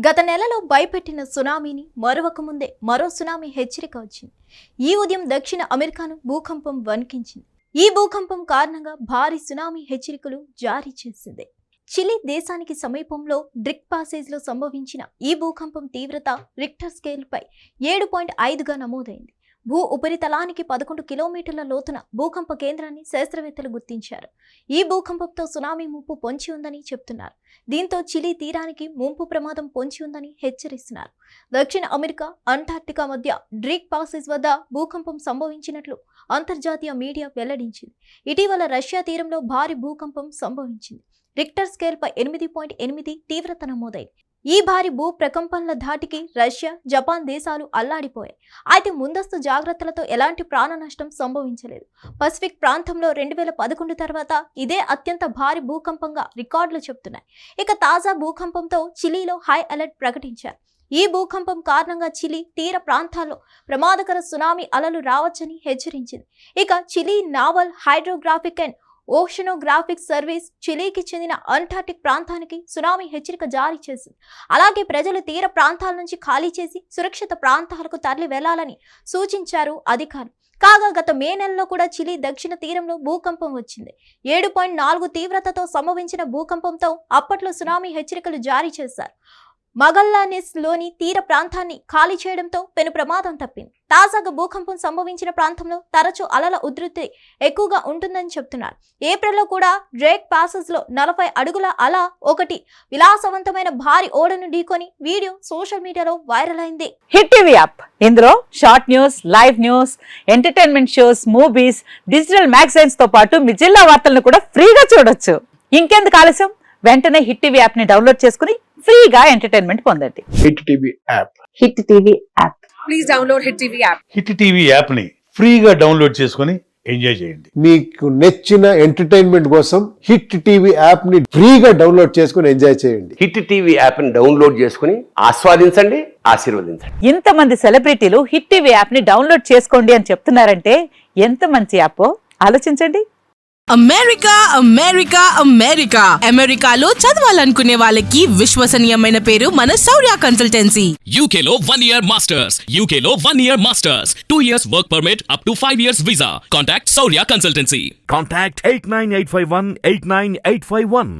గత నెలలో భయపెట్టిన సునామీని మరొక ముందే మరో సునామీ హెచ్చరిక వచ్చింది. ఈ ఉదయం దక్షిణ అమెరికాను భూకంపం వణికించింది. ఈ భూకంపం కారణంగా భారీ సునామీ హెచ్చరికలు జారీ చేసింది. చిలీ దేశానికి సమీపంలో డ్రిక్ పాసేజ్లో సంభవించిన ఈ భూకంపం తీవ్రత రిక్టర్ స్కేల్పై 7.5గా నమోదైంది. భూ ఉపరితలానికి 11 కిలోమీటర్ల లోతున భూకంప కేంద్రాన్ని శాస్త్రవేత్తలు గుర్తించారు. ఈ భూకంపంతో సునామీ ముప్పు పొంచి ఉందని చెప్తున్నారు. దీంతో చిలీ తీరానికి ముంపు ప్రమాదం పొంచి ఉందని హెచ్చరిస్తున్నారు. దక్షిణ అమెరికా, అంటార్క్టికా మధ్య డ్రిక్ పాసేజ్ వద్ద భూకంపం సంభవించినట్లు అంతర్జాతీయ మీడియా వెల్లడించింది. ఇటీవల రష్యా తీరంలో భారీ భూకంపం సంభవించింది. రిక్టర్ స్కేల్పై 8.8 తీవ్రత నమోదైంది. ఈ భారీ భూ ప్రకంపనల ధాటికి రష్యా, జపాన్ దేశాలు అల్లాడిపోయాయి. అయితే ముందస్తు జాగ్రత్తలతో ఎలాంటి ప్రాణ నష్టం సంభవించలేదు. పసిఫిక్ ప్రాంతంలో 2011 తర్వాత ఇదే అత్యంత భారీ భూకంపంగా రికార్డులు చెబుతున్నాయి. ఇక తాజా భూకంపంతో చిలీలో హై అలర్ట్ ప్రకటించారు. ఈ భూకంపం కారణంగా చిలీ తీర ప్రాంతాల్లో ప్రమాదకర సునామీ అలలు రావచ్చని హెచ్చరించింది. ఇక Chile naval hydrographic and oceanographic service చిలీకి చెందిన అంటార్క్టిక్ ప్రాంతానికి సునామీ హెచ్చరిక జారీ చేసింది. అలాగే ప్రజలు తీర ప్రాంతాల నుంచి ఖాళీ చేసి సురక్షిత ప్రాంతాలకు తరలి వెళ్లాలని సూచించారు అధికారులు. కాగా గత మే నెలలో కూడా చిలీ దక్షిణ తీరంలో భూకంపం వచ్చింది. 7.4 తీవ్రతతో సంభవించిన భూకంపంతో అప్పట్లో సునామీ హెచ్చరికలు జారీ చేశారు. మగల్లానెస్ లోని తీర ప్రాంతాన్ని ఖాళీ చేయడంతో పెను ప్రమాదం తప్పింది. తాజాగా భూకంపం సంభవించిన ప్రాంతంలో తరచూ అలల ఉధృతి ఎక్కువగా ఉంటుందని చెప్తున్నారు. ఏప్రిల్లో కూడా డ్రేక్ పాసెస్ లో 40 అడుగుల అల ఒకటి విలాసవంతమైన భారీ ఓడను ఢీకొని వీడియో సోషల్ మీడియాలో వైరల్ అయింది. హిట్ టీవీ యాప్ ఇందులో short news, live news, entertainment shows, movies, digital magazines తో పాటు మీ జిల్లా వార్తలను కూడా ఫ్రీగా చూడొచ్చు. ఇంకెందుకు ఆలస్యం, వెంటనే హిట్ టీవీ యాప్ ని డౌన్లోడ్ చేసుకుని ఫ్రీగా ఎంటర్టైన్మెంట్ పొందండి. Hit TV app. Hit TV app. Please download hit TV app. Hit TV app ని ఫ్రీగా డౌన్లోడ్ చేసుకుని ఎంజాయ్ చేయండి. మీకు నచ్చిన ఎంటర్టైన్మెంట్ కోసం హిట్ టీవీ యాప్ ని ఫ్రీగా డౌన్లోడ్ చేసుకుని ఎంజాయ్ చేయండి. హిట్ టీవీ యాప్ ని డౌన్లోడ్ చేసుకుని ఆస్వాదించండి, ఆశీర్వదించండి. ఇంతమంది సెలబ్రిటీలు హిట్ టీవీ యాప్ ని డౌన్లోడ్ చేసుకోండి అని చెప్తున్నారంటే ఎంత మంచి యాప్ ఆలోచించండి. అమెరికా అమెరికా అమెరికా అమెరికాలో చదవాలనుకునే వాళ్ళకి విశ్వసనీయమైన పేరు మన శౌర్య కన్సల్టెన్సీ. UK లో 1 year masters, UK లో 1 year masters, 2 years work permit up to 5 years visa. Contact Saurya Consultancy. Contact 89851 89851.